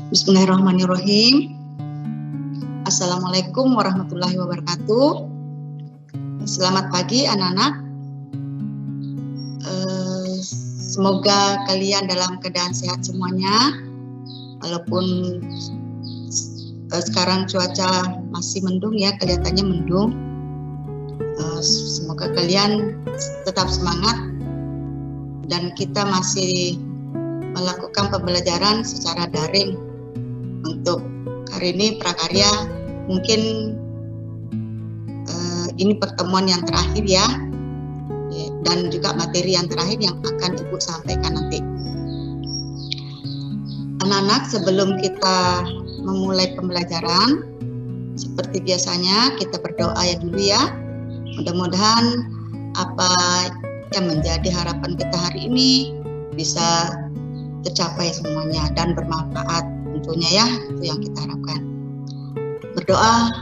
Bismillahirrahmanirrahim. Assalamualaikum warahmatullahi wabarakatuh. Selamat pagi anak-anak. Semoga kalian dalam keadaan sehat semuanya. Walaupun sekarang cuaca masih mendung ya, kelihatannya mendung. Semoga kalian tetap semangat dan kita masih melakukan pembelajaran secara daring. Untuk hari ini prakarya mungkin ini pertemuan yang terakhir ya, dan juga materi yang terakhir yang akan Ibu sampaikan nanti. Anak-anak, sebelum kita memulai pembelajaran, seperti biasanya kita berdoa ya dulu ya. Mudah-mudahan apa yang menjadi harapan kita hari ini bisa tercapai semuanya dan bermanfaat tentunya ya, itu yang kita harapkan. Berdoa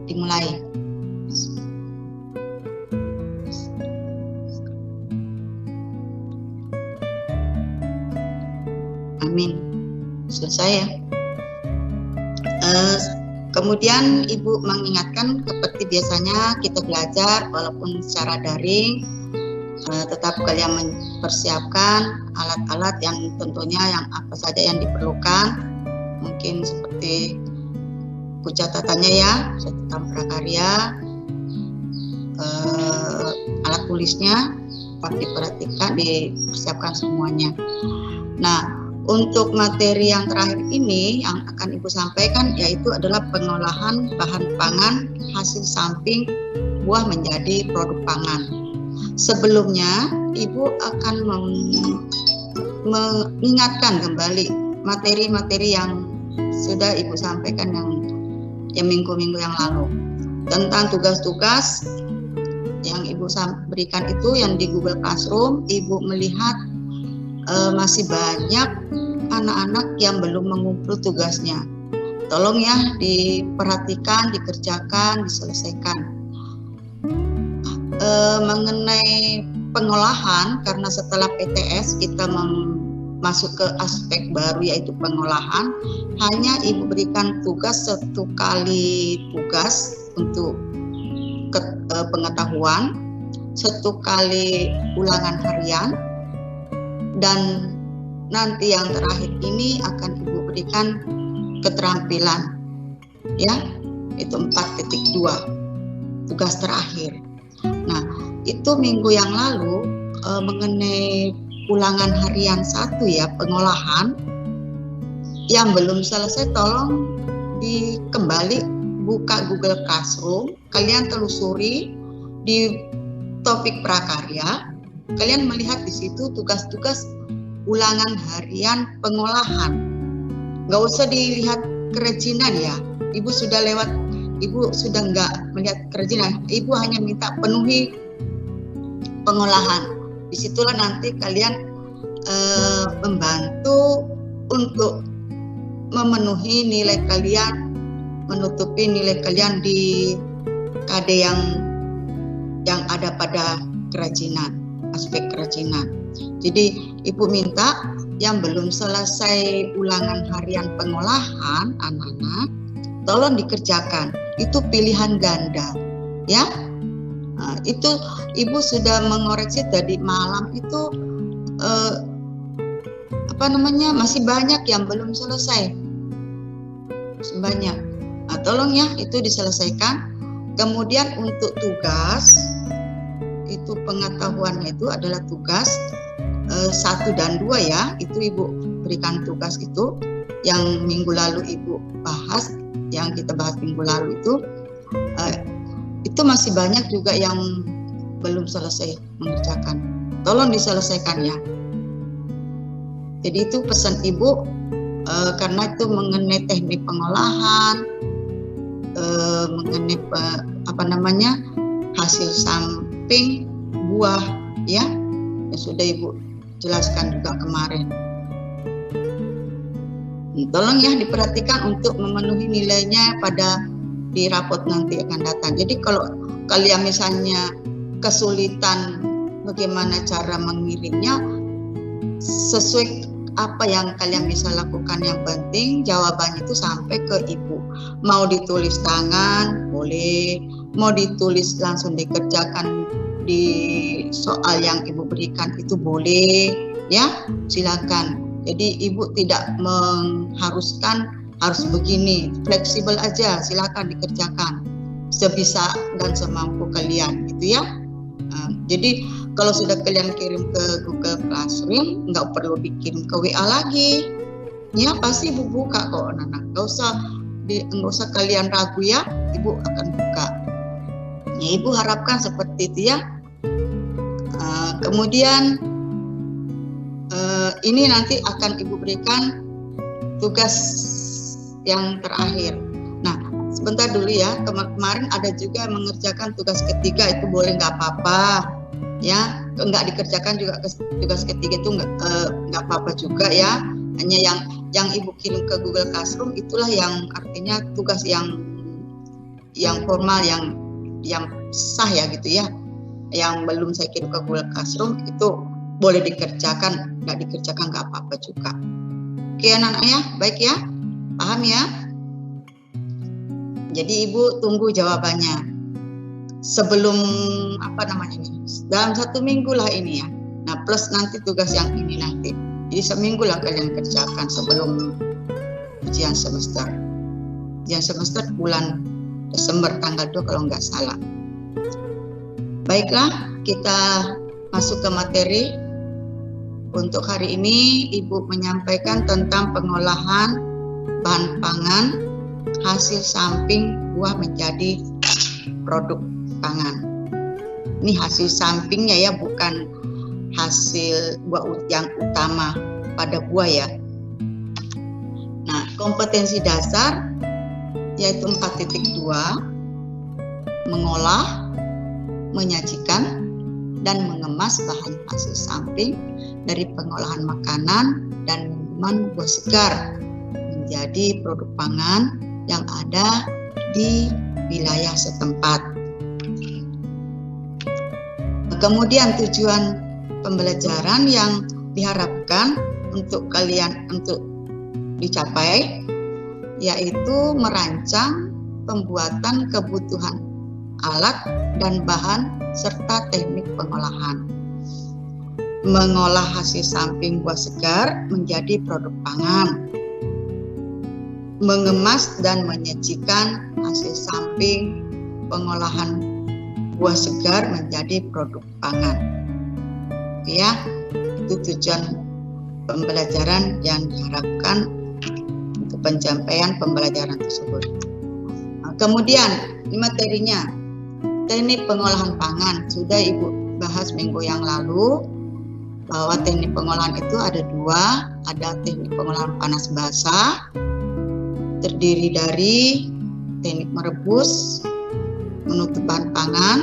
dimulai. Amin. Selesai ya. Kemudian Ibu mengingatkan seperti biasanya kita belajar walaupun secara daring, tetap kalian mempersiapkan alat-alat yang tentunya yang apa saja yang diperlukan, mungkin seperti buku catatannya ya, catatan prakarya, alat tulisnya, diperhatikan, dipersiapkan semuanya. Nah, untuk materi yang terakhir ini yang akan Ibu sampaikan yaitu adalah pengolahan bahan pangan hasil samping buah menjadi produk pangan. Sebelumnya, Ibu akan mengingatkan kembali materi-materi yang sudah Ibu sampaikan yang minggu-minggu yang lalu. Tentang tugas-tugas yang Ibu berikan itu yang di Google Classroom, Ibu melihat masih banyak anak-anak yang belum mengumpul tugasnya. Tolong ya diperhatikan, dikerjakan, diselesaikan. Mengenai pengolahan, karena setelah PTS kita masuk ke aspek baru yaitu pengolahan, hanya Ibu berikan tugas satu kali tugas untuk pengetahuan, satu kali ulangan harian, dan nanti yang terakhir ini akan Ibu berikan keterampilan ya, itu 4.2 tugas terakhir. Nah, itu minggu yang lalu mengenai ulangan harian 1 ya, pengolahan yang belum selesai, tolong kembali buka Google Classroom, kalian telusuri di topik prakarya, kalian melihat di situ tugas-tugas ulangan harian pengolahan. Nggak usah dilihat kerajinan ya, Ibu sudah lewat. Ibu sudah nggak melihat kerajinan, Ibu hanya minta penuhi pengolahan. Disitulah nanti kalian membantu untuk memenuhi nilai kalian, menutupi nilai kalian di KD yang ada pada kerajinan, aspek kerajinan. Jadi Ibu minta yang belum selesai ulangan harian pengolahan anak-anak, tolong dikerjakan. Itu pilihan ganda ya. Nah, itu Ibu sudah mengoreksi tadi malam itu masih banyak yang belum selesai, banyak. Nah, tolong ya itu diselesaikan. Kemudian untuk tugas itu pengetahuannya itu adalah tugas 1 dan 2 ya, itu Ibu berikan tugas itu yang minggu lalu Ibu bahas, yang kita bahas minggu lalu itu masih banyak juga yang belum selesai mengerjakan. Tolong diselesaikan ya. Jadi itu pesan Ibu, karena itu mengenai teknik pengolahan, mengenai hasil samping buah ya, yang sudah Ibu jelaskan juga kemarin. Tolong ya diperhatikan untuk memenuhi nilainya pada di rapot nanti akan datang. Jadi kalau kalian misalnya kesulitan bagaimana cara mengirimnya, sesuai apa yang kalian bisa lakukan, yang penting jawabannya itu sampai ke ibu. Mau ditulis tangan boleh, mau ditulis langsung dikerjakan di soal yang ibu berikan itu boleh, ya silakan. Jadi ibu tidak mengharuskan harus begini, fleksibel aja, silakan dikerjakan sebisa dan semampu kalian, gitu ya. Jadi kalau sudah kalian kirim ke Google Classroom, nggak perlu dikirim ke WA lagi, ya pasti ibu buka kok, anak-anak. Nggak usah kalian ragu ya, ibu akan buka. Ya, ibu harapkan seperti itu ya. Kemudian ini nanti akan ibu berikan tugas yang terakhir. Nah, sebentar dulu ya. Kemarin ada juga yang mengerjakan tugas ketiga, itu boleh, nggak apa-apa ya. Nggak dikerjakan juga tugas ketiga itu nggak apa-apa juga ya. Hanya yang ibu kirim ke Google Classroom itulah yang artinya tugas yang formal, yang sah ya gitu ya. Yang belum saya kirim ke Google Classroom itu boleh dikerjakan, nggak dikerjakan nggak apa-apa juga. Oke anak-anak ya, baik ya, paham ya. Jadi ibu tunggu jawabannya sebelum dalam 1 minggu lah ini ya. Nah plus nanti tugas yang ini nanti, jadi seminggu lah kalian kerjakan sebelum ujian semester. Ujian semester bulan Desember tanggal 2 kalau nggak salah. Baiklah, kita masuk ke materi. Untuk hari ini ibu menyampaikan tentang pengolahan bahan pangan hasil samping buah menjadi produk pangan. Ini hasil sampingnya ya, bukan hasil buah yang utama pada buah ya. Nah, kompetensi dasar yaitu 4.2, mengolah, menyajikan, dan mengemas bahan hasil samping dari pengolahan makanan dan minuman buah segar menjadi produk pangan yang ada di wilayah setempat. Kemudian tujuan pembelajaran yang diharapkan untuk kalian untuk dicapai yaitu merancang pembuatan kebutuhan alat dan bahan serta teknik pengolahan. Mengolah hasil samping buah segar menjadi produk pangan. Mengemas dan menyajikan hasil samping pengolahan buah segar menjadi produk pangan. Ya, itu tujuan pembelajaran yang diharapkan untuk pencapaian pembelajaran tersebut. Nah, kemudian ini materinya, teknik pengolahan pangan. Sudah ibu bahas minggu yang lalu bahwa teknik pengolahan itu ada 2, ada teknik pengolahan panas basah, terdiri dari teknik merebus, menutup bahan pangan,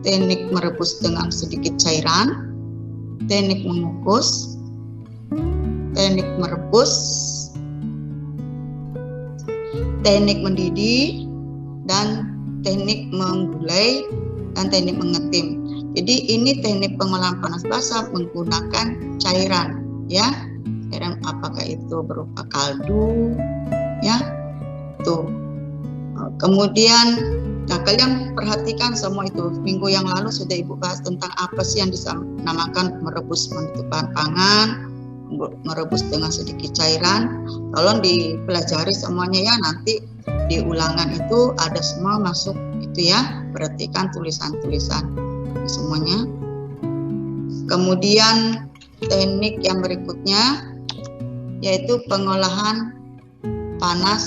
teknik merebus dengan sedikit cairan, teknik mengukus, teknik merebus, teknik mendidih, dan teknik menggulai, dan teknik mengetim. Jadi ini teknik pengolahan panas basah menggunakan cairan, ya. Cairan apakah itu berupa kaldu, ya. Tuh. Kemudian, nah kalian perhatikan semua itu. Minggu yang lalu sudah ibu bahas tentang apa sih yang dinamakan merebus menutup bahan pangan, merebus dengan sedikit cairan. Tolong dipelajari semuanya ya, nanti di ulangan itu ada semua masuk itu ya. Perhatikan tulisan-tulisan semuanya. Kemudian teknik yang berikutnya yaitu pengolahan pangan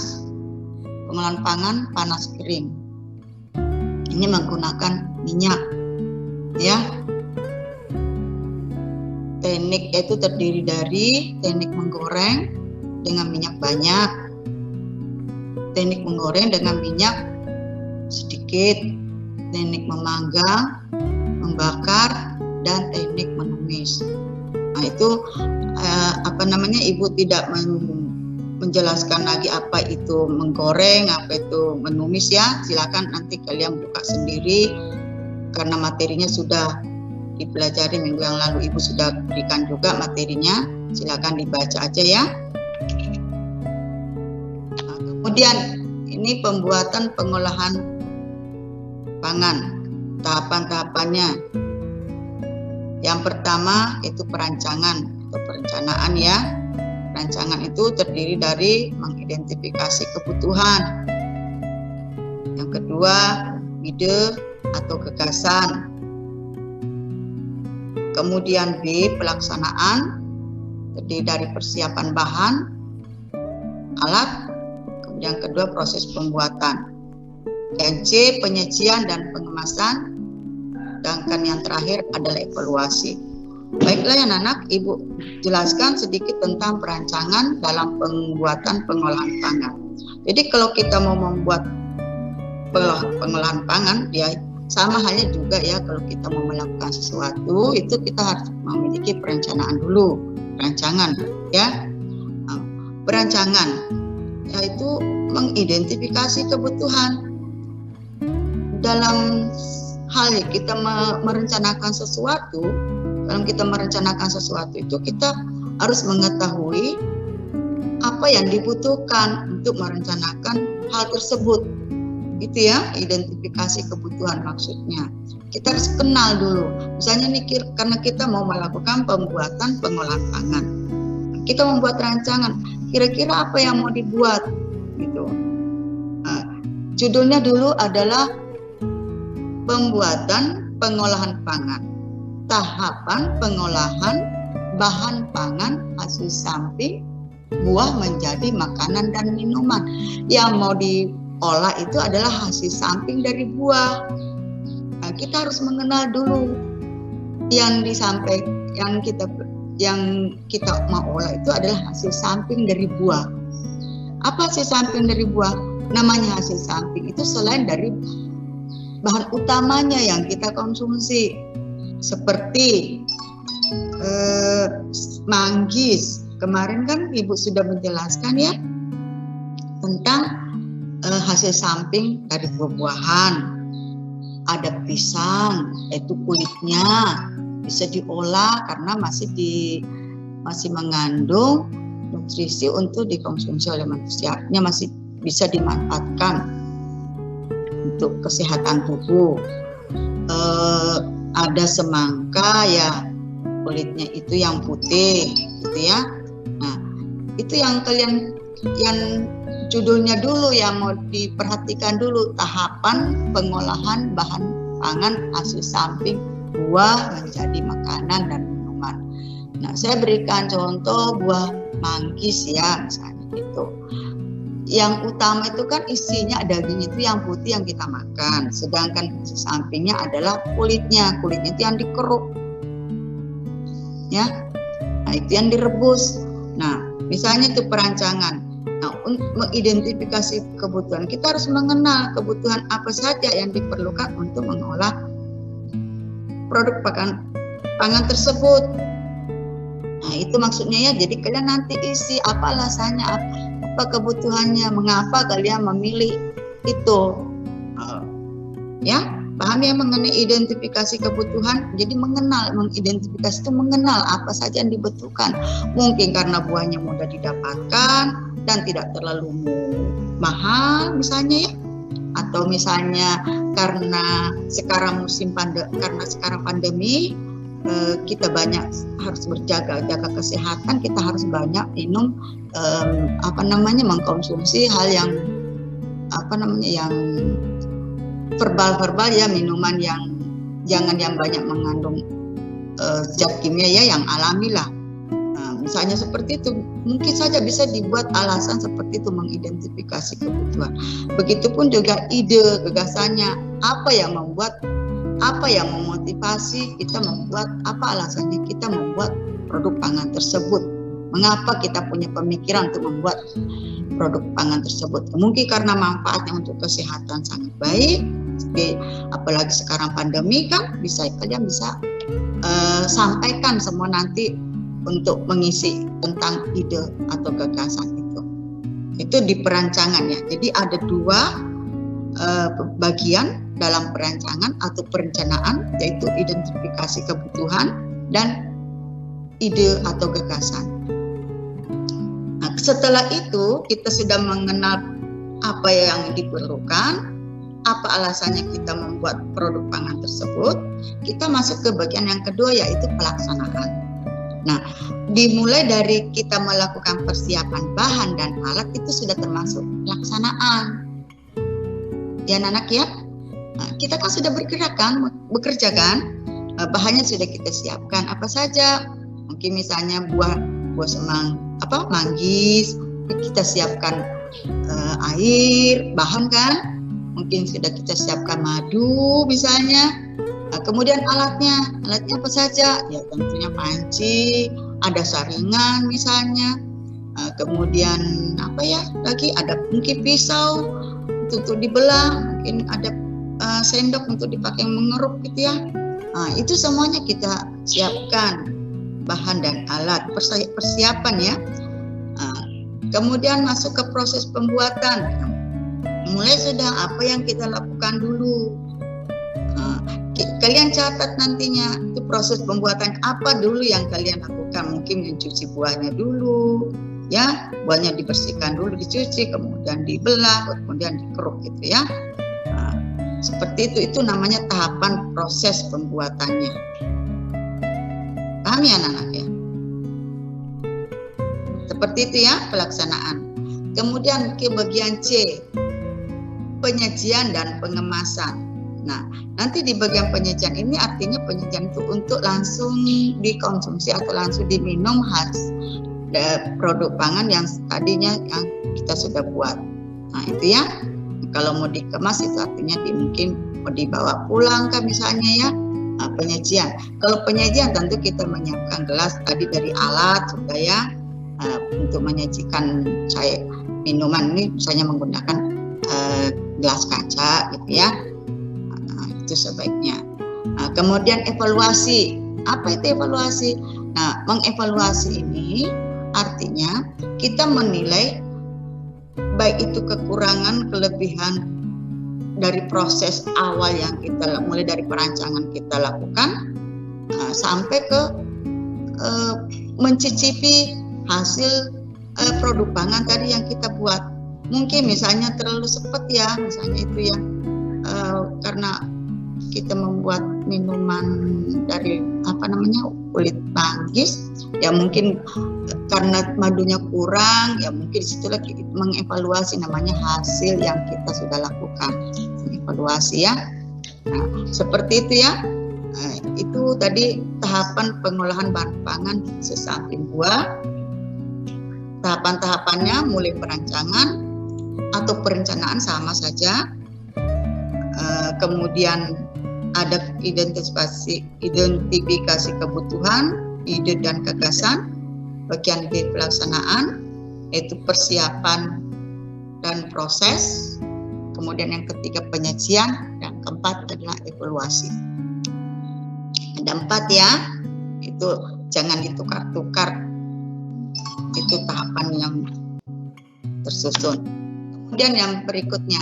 panas kering. Ini menggunakan minyak, ya. Teknik itu terdiri dari teknik menggoreng dengan minyak banyak, teknik menggoreng dengan minyak sedikit, teknik memanggang, membakar, dan teknik menumis. Nah itu ibu tidak menjelaskan lagi apa itu menggoreng, apa itu menumis ya. Silakan nanti kalian buka sendiri karena materinya sudah dipelajari minggu yang lalu. Ibu sudah berikan juga materinya, silakan dibaca aja ya. Nah, kemudian ini pembuatan pengolahan pangan, tahapan-tahapannya. Yang pertama itu perancangan atau perencanaan ya. Rancangan itu terdiri dari mengidentifikasi kebutuhan. Yang kedua, ide atau gagasan. Kemudian B, pelaksanaan, terdiri dari persiapan bahan, alat. Kemudian kedua, proses pembuatan. Dan C, penyajian dan pengemasan. Sedangkan yang terakhir adalah evaluasi. Baiklah ya anak, Ibu jelaskan sedikit tentang perancangan dalam pembuatan pengolahan pangan. Jadi kalau kita mau membuat pengolahan pangan, ya sama halnya juga ya, kalau kita mau melakukan sesuatu itu kita harus memiliki perencanaan dulu, perancangan ya. Perancangan yaitu mengidentifikasi kebutuhan. Dalam hal kita merencanakan sesuatu, dalam kita merencanakan sesuatu itu kita harus mengetahui apa yang dibutuhkan untuk merencanakan hal tersebut. Gitu ya, identifikasi kebutuhan maksudnya. Kita harus kenal dulu. Misalnya nih, karena kita mau melakukan pembuatan pengolahan pangan. Kita membuat rancangan, kira-kira apa yang mau dibuat gitu. Judulnya dulu adalah pembuatan pengolahan pangan. Tahapan pengolahan bahan pangan hasil samping buah menjadi makanan dan minuman. Yang mau diolah itu adalah hasil samping dari buah. Nah, kita harus mengenal dulu yang kita mau olah itu adalah hasil samping dari buah. Apa hasil samping dari buah? Namanya hasil samping itu selain dari bahan utamanya yang kita konsumsi. Seperti manggis. Kemarin kan Ibu sudah menjelaskan ya tentang hasil samping dari buah-buahan. Ada pisang, itu kulitnya bisa diolah karena masih mengandung nutrisi untuk dikonsumsi oleh manusia. Artinya masih bisa dimanfaatkan untuk kesehatan tubuh. Ada semangka ya, kulitnya itu yang putih gitu ya. Nah, itu yang judulnya dulu yang mau diperhatikan dulu, tahapan pengolahan bahan pangan hasil samping buah menjadi makanan dan minuman. Nah, saya berikan contoh buah manggis ya, misalnya gitu. Yang utama itu kan isinya daging itu yang putih yang kita makan, sedangkan hasil sampingnya adalah kulitnya. Kulitnya itu yang dikeruk ya. Nah, itu yang direbus. Nah, misalnya itu perancangan. Nah, untuk mengidentifikasi kebutuhan, kita harus mengenal kebutuhan apa saja yang diperlukan untuk mengolah produk pangan tersebut. Nah, itu maksudnya ya. Jadi kalian nanti isi apa alasannya, apa kebutuhannya, mengapa kalian memilih itu. Ya, paham ya mengenai identifikasi kebutuhan. Jadi mengidentifikasi itu mengenal apa saja yang dibutuhkan. Mungkin karena buahnya mudah didapatkan dan tidak terlalu mahal misalnya ya, atau misalnya karena sekarang pandemi kita banyak harus jaga kesehatan, kita harus banyak minum mengkonsumsi hal yang yang verbal ya, minuman yang jangan yang banyak mengandung zat kimia ya, yang alami lah. Misalnya seperti itu, mungkin saja bisa dibuat alasan seperti itu, mengidentifikasi kebutuhan. Begitupun juga ide, gagasannya, apa yang memotivasi kita membuat, apa alasannya kita membuat produk pangan tersebut. Mengapa kita punya pemikiran untuk membuat produk pangan tersebut? Mungkin karena manfaatnya untuk kesehatan sangat baik, apalagi sekarang pandemi kan, kalian bisa sampaikan semua nanti untuk mengisi tentang ide atau gagasan itu di perancangan ya. Jadi ada dua bagian dalam perancangan atau perencanaan, yaitu identifikasi kebutuhan dan ide atau gagasan. Nah, setelah itu kita sudah mengenal apa yang diperlukan, apa alasannya kita membuat produk pangan tersebut, kita masuk ke bagian yang kedua, yaitu pelaksanaan. Nah, dimulai dari kita melakukan persiapan bahan dan alat, itu sudah termasuk pelaksanaan. Ya anak-anak ya, nah, kita kan sudah bergerak kan, bekerja kan, bahannya sudah kita siapkan, apa saja, mungkin misalnya buah manggis, kita siapkan air, bahan kan, mungkin sudah kita siapkan madu misalnya. Kemudian alatnya apa saja? Ya tentunya panci, ada saringan misalnya. Kemudian apa ya lagi? Ada mungkin pisau untuk dibelah, mungkin ada sendok untuk dipakai mengeruk gitu ya. Nah, itu semuanya kita siapkan bahan dan alat, persiapan ya. Kemudian masuk ke proses pembuatan. Mulai sudah apa yang kita lakukan dulu. Kalian catat nantinya itu proses pembuatan apa dulu yang kalian lakukan. Mungkin mencuci buahnya dulu, ya, buahnya dibersihkan dulu, dicuci, kemudian dibelah, kemudian dikeruk gitu ya. Nah, seperti itu namanya tahapan proses pembuatannya. Paham ya anak-anak ya? Seperti itu ya pelaksanaan. Kemudian ke bagian C, penyajian dan pengemasan. Nah, nanti di bagian penyajian ini artinya penyajian itu untuk langsung dikonsumsi atau langsung diminum khas produk pangan yang tadinya yang kita sudah buat. Nah, itu ya. Kalau mau dikemas itu artinya mungkin mau dibawa pulang kan misalnya ya. Nah, penyajian. Kalau penyajian tentu kita menyiapkan gelas tadi dari alat supaya untuk menyajikan minuman ini misalnya menggunakan gelas kaca gitu ya. Itu sebaiknya. Nah, kemudian evaluasi. Apa itu evaluasi? Nah, mengevaluasi ini artinya kita menilai baik itu kekurangan, kelebihan dari proses awal yang kita mulai dari perancangan kita lakukan sampai ke mencicipi hasil produk pangan tadi yang kita buat. Mungkin misalnya terlalu cepat ya, misalnya itu ya, karena kita membuat minuman dari kulit manggis, ya mungkin karena madunya kurang, ya mungkin disitulah kita mengevaluasi namanya hasil yang kita sudah lakukan, mengevaluasi ya. Nah, seperti itu ya. Nah, itu tadi tahapan pengolahan bahan pangan sesamping buah. Tahapan-tahapannya mulai perancangan atau perencanaan sama saja. Kemudian ada identifikasi kebutuhan, ide dan gagasan. Bagian B pelaksanaan, yaitu persiapan dan proses. Kemudian yang ketiga penyajian, dan keempat adalah evaluasi. Ada 4 ya, itu jangan ditukar-tukar. Itu tahapan yang tersusun. Kemudian yang berikutnya,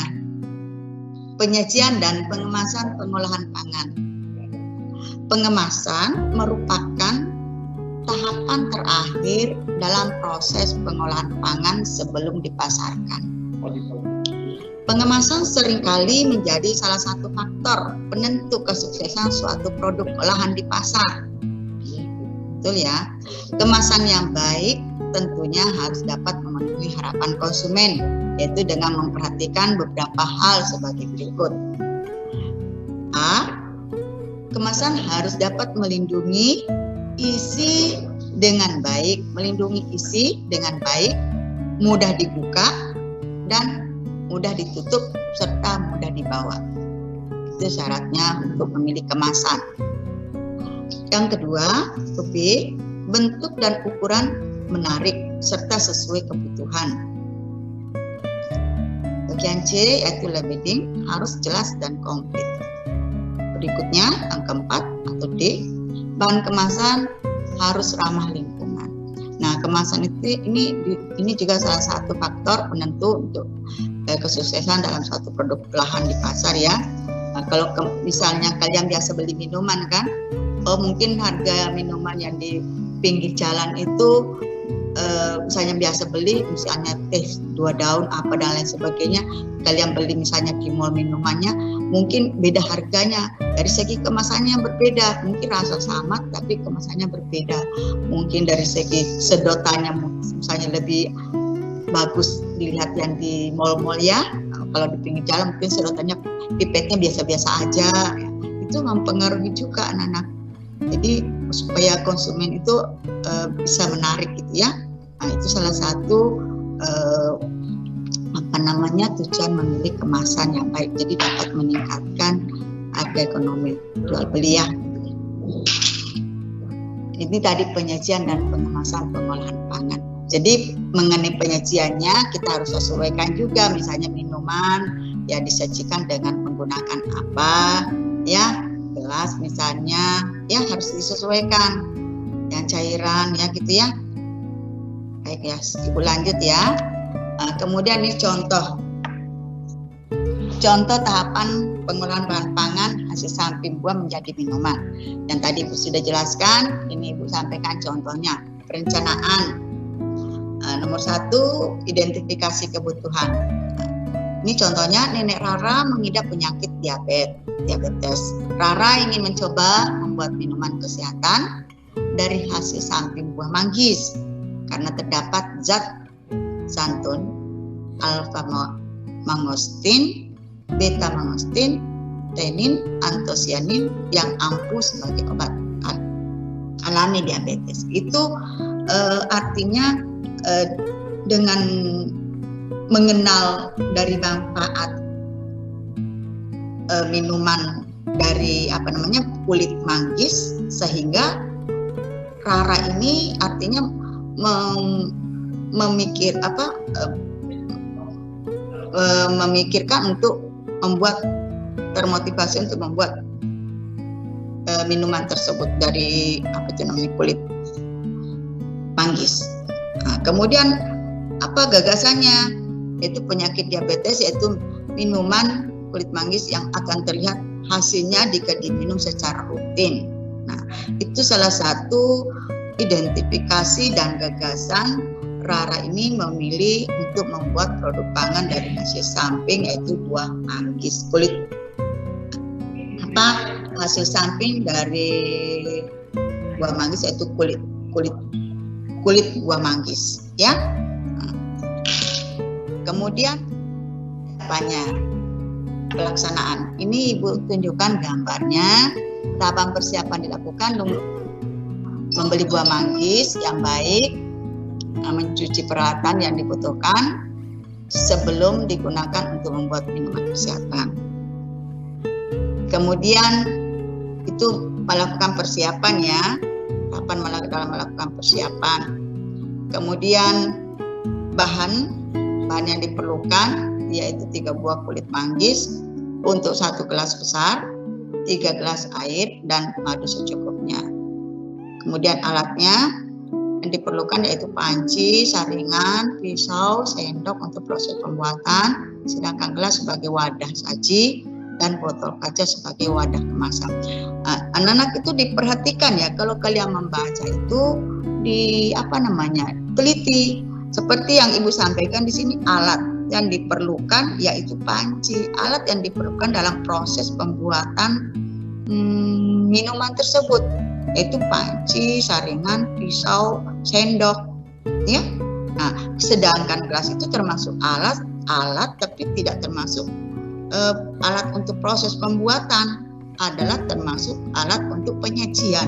penyajian dan pengemasan pengolahan pangan. Pengemasan merupakan tahapan terakhir dalam proses pengolahan pangan sebelum dipasarkan. Pengemasan seringkali menjadi salah satu faktor penentu kesuksesan suatu produk olahan di pasar. Betul ya. Kemasan yang baik tentunya harus dapat memenuhi harapan konsumen, yaitu dengan memperhatikan beberapa hal sebagai berikut. A. Kemasan harus dapat melindungi isi dengan baik, mudah dibuka dan mudah ditutup serta mudah dibawa. Itu syaratnya untuk memilih kemasan. Yang kedua, B. Bentuk dan ukuran menarik serta sesuai kebutuhan. Bagian C yaitu labeling harus jelas dan komplit. Berikutnya yang keempat atau D, bahan kemasan harus ramah lingkungan. Nah, kemasan itu ini juga salah satu faktor penentu untuk kesuksesan dalam suatu produk olahan di pasar ya. Nah, kalau misalnya kalian biasa beli minuman kan, mungkin harga minuman yang di pinggir jalan itu misalnya biasa beli misalnya teh 2 daun apa dan lain sebagainya, kalian beli misalnya di mall minumannya, mungkin beda harganya dari segi kemasannya yang berbeda, mungkin rasa sama tapi kemasannya berbeda, mungkin dari segi sedotannya misalnya lebih bagus dilihat yang di mall-mall ya. Kalau di pinggir jalan mungkin sedotannya pipetnya biasa-biasa aja ya. Itu mempengaruhi juga anak-anak. Jadi supaya konsumen itu bisa menarik gitu ya. Nah, itu salah satu tujuan memilih kemasan yang baik. Jadi dapat meningkatkan harga ekonomi jual beli ya. Ini tadi penyajian dan pengemasan pengolahan pangan. Jadi mengenai penyajiannya kita harus sesuaikan juga, misalnya minuman ya disajikan dengan menggunakan apa ya, gelas misalnya ya harus disesuaikan, yang cairan ya gitu ya. Baik ya, Ibu lanjut ya. Kemudian ini contoh tahapan pengolahan bahan pangan hasil samping buah menjadi minuman. Yang tadi Ibu sudah jelaskan, ini Ibu sampaikan contohnya. Perencanaan. Nomor 1, identifikasi kebutuhan. Ini contohnya, Nenek Rara mengidap penyakit diabetes. Rara ingin mencoba membuat minuman kesehatan dari hasil samping buah manggis karena terdapat zat santun, alfa mangostin, beta mangostin, tenin, antosianin yang ampuh sebagai obat alami diabetes. Itu artinya dengan mengenal dari manfaat minuman dari kulit manggis, sehingga Rara ini artinya memikirkan untuk membuat, termotivasi untuk membuat minuman tersebut dari kulit manggis. Nah, kemudian gagasannya? Itu penyakit diabetes, yaitu minuman kulit manggis yang akan terlihat hasilnya jika diminum secara rutin. Nah, itu salah satu identifikasi dan gagasan Rara ini memilih untuk membuat produk pangan dari hasil samping, yaitu buah manggis. Hasil samping dari buah manggis yaitu kulit buah manggis ya. Kemudian pelaksanaan. Ini Ibu tunjukkan gambarnya. Tahapan persiapan dilakukan, membeli buah manggis yang baik, mencuci peralatan yang dibutuhkan sebelum digunakan untuk membuat minuman kesehatan. Kemudian itu melakukan persiapan ya, dalam melakukan persiapan. Kemudian bahan yang diperlukan yaitu 3 buah kulit manggis untuk 1 gelas besar, 3 gelas air, dan madu secukupnya. Kemudian alatnya yang diperlukan yaitu panci, saringan, pisau, sendok untuk proses pembuatan, sedangkan gelas sebagai wadah saji dan botol kaca sebagai wadah kemasan. Anak-anak itu diperhatikan ya, kalau kalian membaca itu teliti. Seperti yang Ibu sampaikan di sini, alat yang diperlukan yaitu panci, alat yang diperlukan dalam proses pembuatan minuman tersebut, yaitu panci, saringan, pisau, sendok, ya. Nah, sedangkan gelas itu termasuk alat tapi tidak termasuk alat untuk proses pembuatan, adalah termasuk alat untuk penyajian.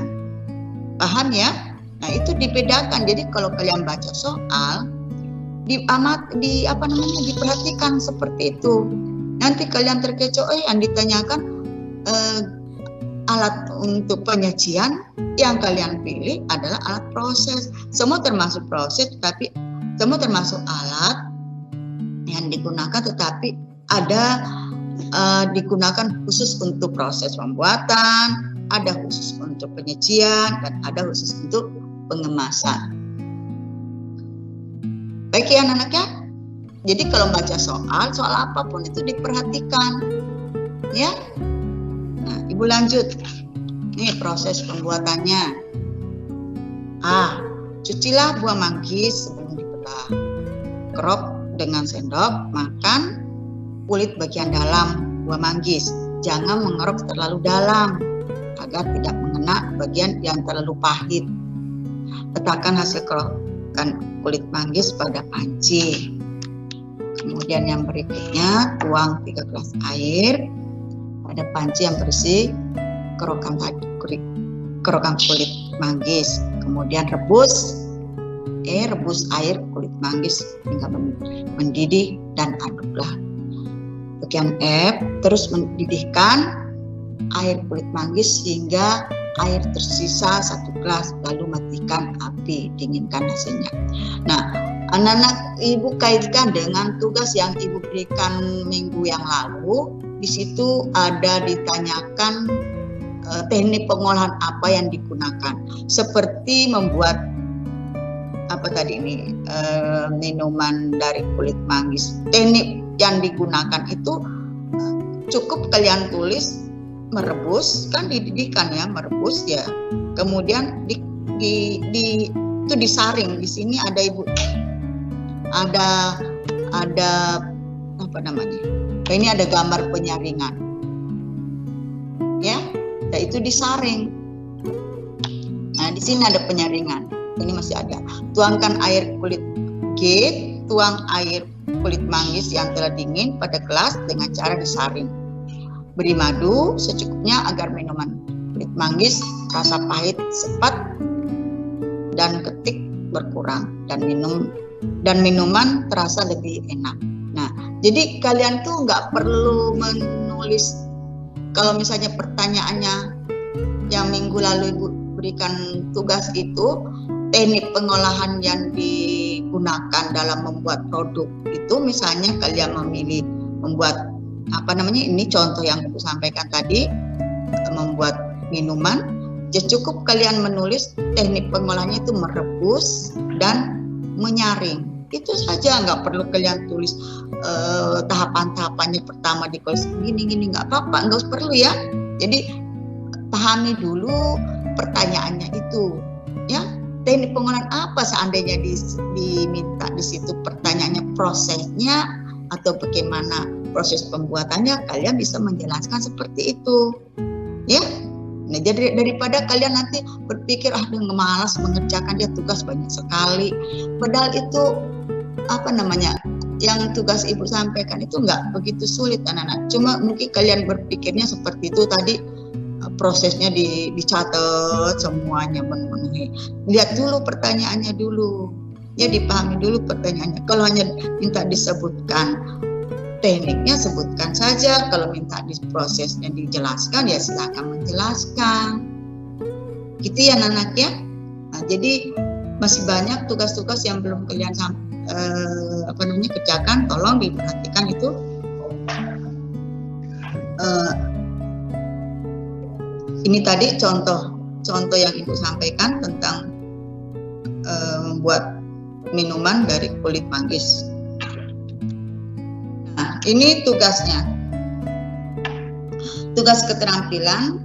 Paham ya? Nah, itu dibedakan. Jadi kalau kalian baca soal, diperhatikan seperti itu. Nanti kalian terkecoh, yang ditanyakan alat untuk penyajian, yang kalian pilih adalah alat proses. Semua termasuk proses, tapi semua termasuk alat yang digunakan, tetapi ada digunakan khusus untuk proses pembuatan, ada khusus untuk penyajian, dan ada khusus untuk pengemasan. Baik ya anak-anak ya. Jadi kalau baca soal apapun itu diperhatikan, ya. Nah, Ibu lanjut. Nih proses pembuatannya. A. Cucilah buah manggis sebelum dibelah. Kerok dengan sendok, makan kulit bagian dalam buah manggis. Jangan mengerok terlalu dalam agar tidak mengena bagian yang terlalu pahit. Letakkan hasil kerokan kulit manggis pada panci. Kemudian yang berikutnya, tuang 3 gelas air pada panci yang berisi kerokan kulit manggis. Kemudian rebus air kulit manggis hingga mendidih dan aduklah. Bagian F, terus mendidihkan air kulit manggis hingga air tersisa 1 gelas, lalu matikan api, dinginkan hasilnya. Nah, anak-anak Ibu kaitkan dengan tugas yang Ibu berikan minggu yang lalu. Di situ ada ditanyakan teknik pengolahan apa yang digunakan, seperti membuat minuman dari kulit manggis. Teknik yang digunakan itu cukup kalian tulis merebus, kan dididihkan ya, merebus ya. Kemudian itu disaring. Di sini ada Ibu ada apa namanya? Ini ada gambar penyaringan. Ya, dan itu disaring. Nah, di sini ada penyaringan. Ini masih ada. Tuangkan air kulit tuang air kulit manggis yang telah dingin pada gelas dengan cara disaring. Beri madu secukupnya agar minuman kulit manggis rasa pahit cepat dan ketik berkurang dan minuman terasa lebih enak. Nah, jadi kalian tuh nggak perlu menulis. Kalau misalnya pertanyaannya yang minggu lalu Ibu berikan tugas itu, teknik pengolahan yang digunakan dalam membuat produk itu, misalnya kalian memilih membuat ini contoh yang Ibu sampaikan tadi, membuat minuman, ya cukup kalian menulis teknik pengolahannya itu merebus dan menyaring. Itu saja, nggak perlu kalian tulis tahapan-tahapannya pertama di kelas gini nggak apa-apa, nggak usah perlu ya. Jadi pahami dulu pertanyaannya itu, ya. Teknik pengolahan apa seandainya diminta di situ pertanyaannya, prosesnya atau bagaimana proses pembuatannya, kalian bisa menjelaskan seperti itu, ya. Nah, jadi daripada kalian nanti berpikir malas mengerjakan, dia tugas banyak sekali, padahal itu yang tugas Ibu sampaikan itu nggak begitu sulit anak-anak. Cuma mungkin kalian berpikirnya seperti itu tadi, prosesnya dicatat semuanya memenuhi. Lihat dulu pertanyaannya dulu, ya, dipahami dulu pertanyaannya. Kalau hanya minta disebutkan tekniknya, sebutkan saja. Kalau minta di prosesnya dijelaskan, ya silakan menjelaskan. Gitu ya anak-anak ya. Nah, jadi masih banyak tugas-tugas yang belum kalian kerjakan, tolong diperhatikan itu. Ini tadi contoh yang Ibu sampaikan tentang membuat minuman dari kulit manggis. Nah, ini tugasnya. Tugas keterampilan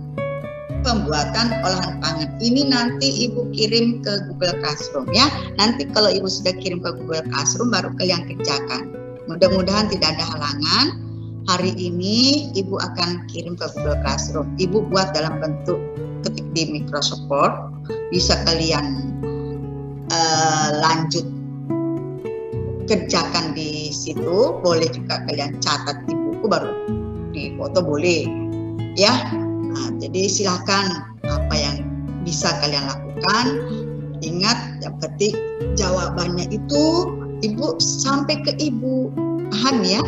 pembuatan olahan pangan. Ini nanti Ibu kirim ke Google Classroom ya. Nanti kalau Ibu sudah kirim ke Google Classroom baru kalian kerjakan. Mudah-mudahan tidak ada halangan. Hari ini Ibu akan kirim ke Google Classroom. Ibu buat dalam bentuk ketik di Microsoft Word. Bisa kalian lanjut kerjakan di situ. Boleh juga kalian catat di buku, baru di foto boleh. Ya. Nah, jadi silakan apa yang bisa kalian lakukan. Ingat, yang ketik jawabannya itu Ibu sampai ke Ibu. Paham ya?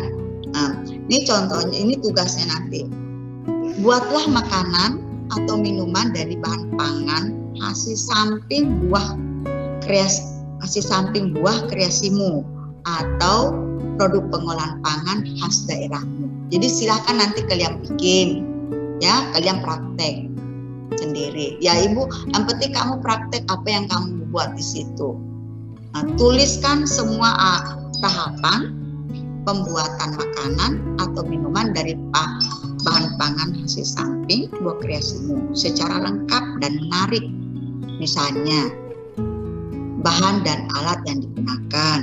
Nah, ini contohnya, ini tugasnya nanti. Buatlah makanan atau minuman dari bahan pangan hasil samping buah kreasimu atau produk pengolahan pangan khas daerahmu. Jadi silakan nanti kalian bikin, ya, kalian praktek sendiri. Ya Ibu, yang penting kamu praktek apa yang kamu buat di situ. Nah, tuliskan semua tahapan pembuatan makanan atau minuman dari bahan pangan hasil samping buah kreasimu secara lengkap dan menarik. Misalnya, bahan dan alat yang digunakan,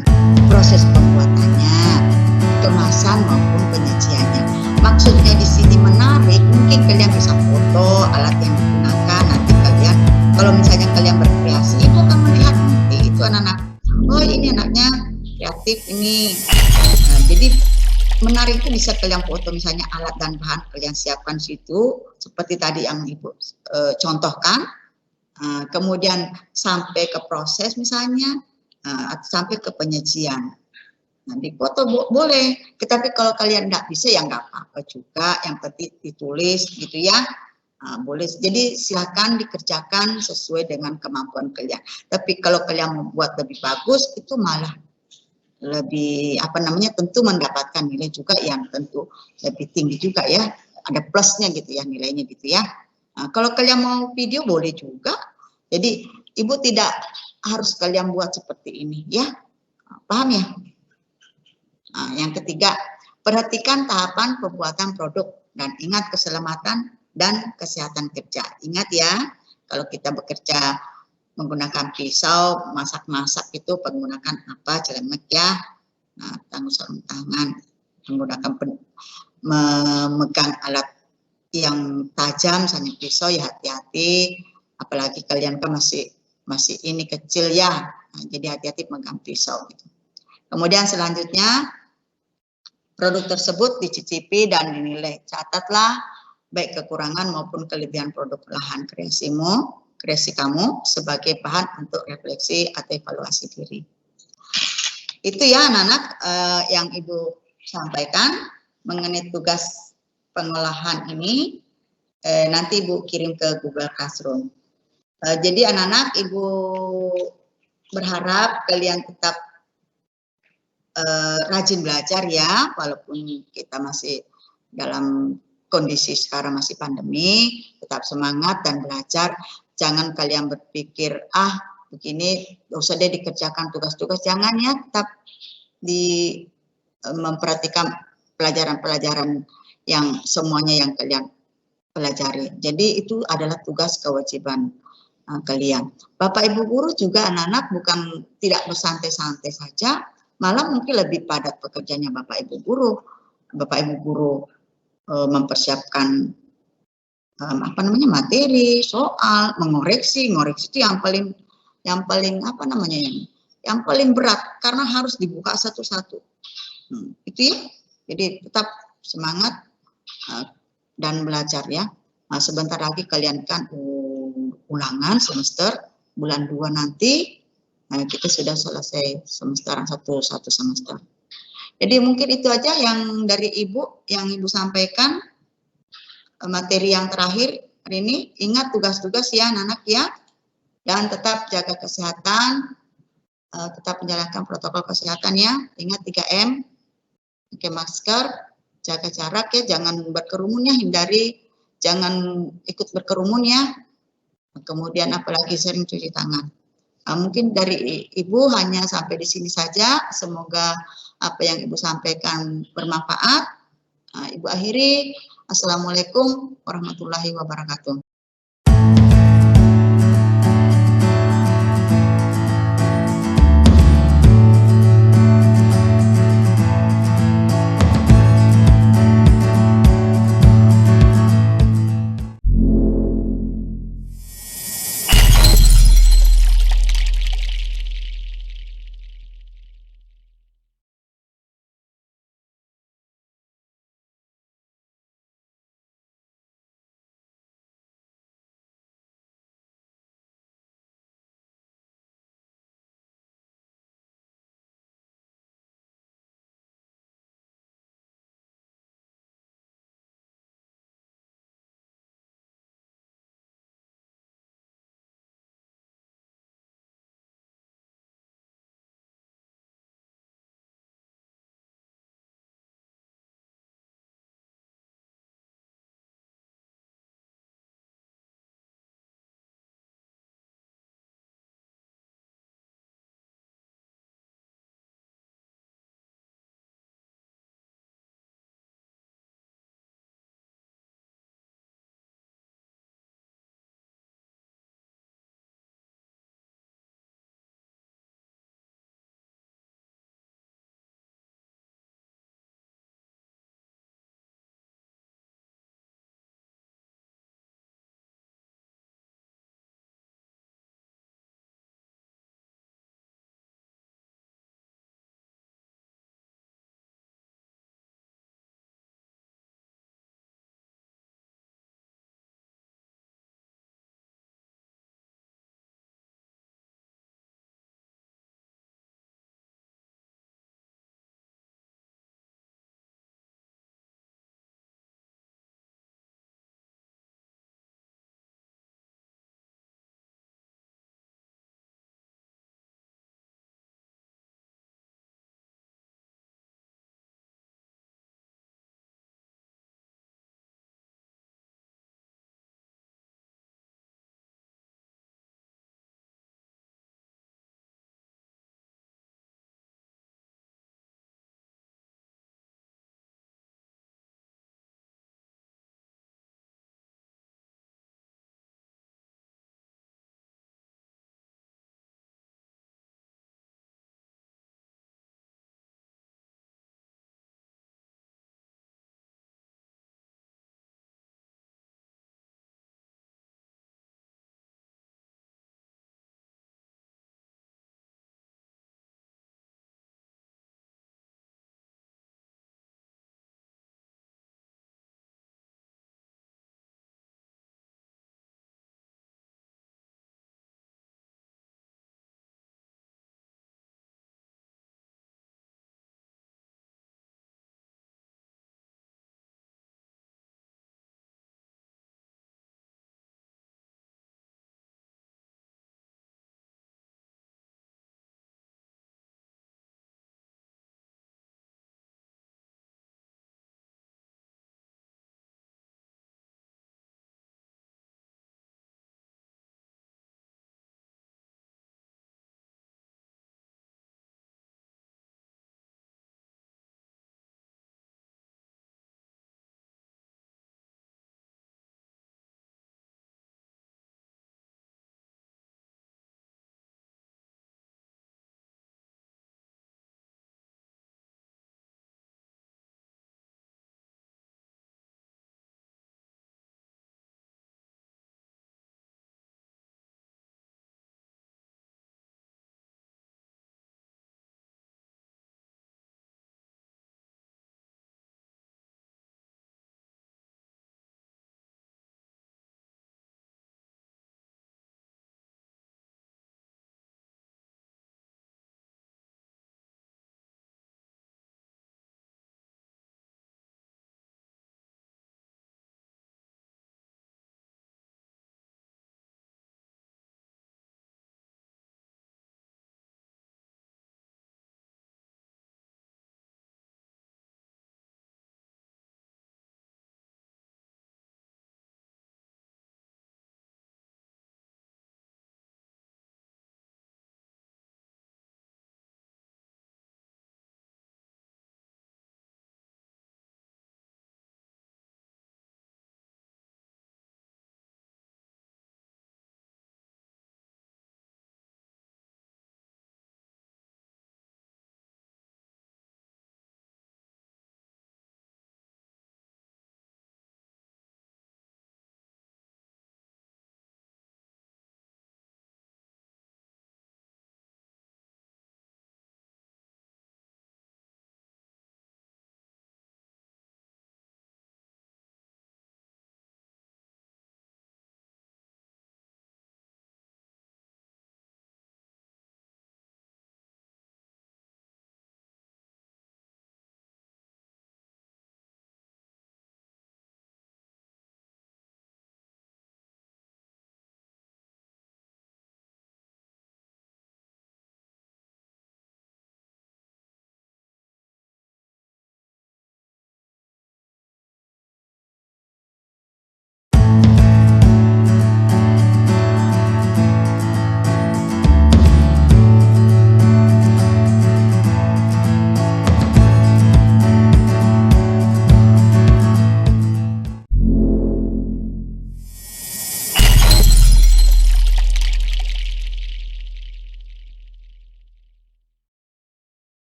proses pembuatannya, kemasan maupun penyajiannya. Maksudnya di sini menarik, mungkin kalian bisa foto alat yang digunakan. Nanti kalian, kalau misalnya kalian berkreasi, ibu akan melihat nanti itu anak-anak, oh ini anaknya kreatif ini. Nah, jadi menarik itu bisa kalian foto, misalnya alat dan bahan kalian siapkan situ, seperti tadi yang ibu contohkan. Kemudian sampai ke proses misalnya, sampai ke penyajian. Nah, di foto boleh, tetapi kalau kalian nggak bisa ya nggak apa-apa juga, yang penting ditulis gitu ya. Boleh, jadi silakan dikerjakan sesuai dengan kemampuan kalian. Tapi kalau kalian membuat lebih bagus, itu malah lebih tentu mendapatkan nilai juga yang tentu lebih tinggi juga ya, ada plusnya gitu ya, nilainya gitu ya. Kalau kalian mau video boleh juga, jadi ibu tidak harus kalian buat seperti ini ya, paham ya. Yang ketiga, perhatikan tahapan pembuatan produk dan ingat keselamatan dan kesehatan kerja. Ingat ya, kalau kita bekerja menggunakan pisau, masak-masak itu menggunakan apa, celemek ya, sarung tangan, menggunakan memegang alat yang tajam, misalnya pisau ya hati-hati, apalagi kalian kan masih ini kecil ya, jadi hati-hati memegang pisau gitu. Kemudian selanjutnya, produk tersebut dicicipi dan dinilai. Catatlah baik kekurangan maupun kelebihan produk olahan kreasi kamu sebagai bahan untuk refleksi atau evaluasi diri. Itu ya anak-anak yang ibu sampaikan mengenai tugas pengolahan ini. Nanti ibu kirim ke Google Classroom. Jadi anak-anak, ibu berharap kalian tetap rajin belajar ya, walaupun kita masih dalam kondisi sekarang masih pandemi, tetap semangat dan belajar. Jangan kalian berpikir, begini, usah deh dikerjakan tugas-tugas. Jangan ya, tetap memperhatikan pelajaran-pelajaran yang semuanya yang kalian pelajari. Jadi itu adalah tugas kewajiban kalian. Bapak Ibu guru juga anak-anak bukan tidak bersantai-santai saja, malah mungkin lebih padat pekerjaannya Bapak Ibu guru. Bapak Ibu guru mempersiapkan materi, soal, mengoreksi itu yang paling yang paling berat karena harus dibuka satu-satu. Itu ya. Jadi tetap semangat dan belajar ya. Nah, sebentar lagi kalian kan ulangan semester bulan 2 nanti. Kita sudah selesai satu semester. Jadi mungkin itu aja yang dari ibu yang ibu sampaikan. Materi yang terakhir hari ini, ingat tugas-tugas ya anak-anak ya, dan tetap jaga kesehatan, tetap menjalankan protokol kesehatan ya, ingat 3M, pakai masker, jaga jarak ya, jangan berkerumun ya, jangan ikut berkerumun ya, kemudian apalagi sering cuci tangan. Mungkin dari ibu hanya sampai di sini saja, semoga apa yang ibu sampaikan bermanfaat. Ibu akhiri. Assalamualaikum warahmatullahi wabarakatuh.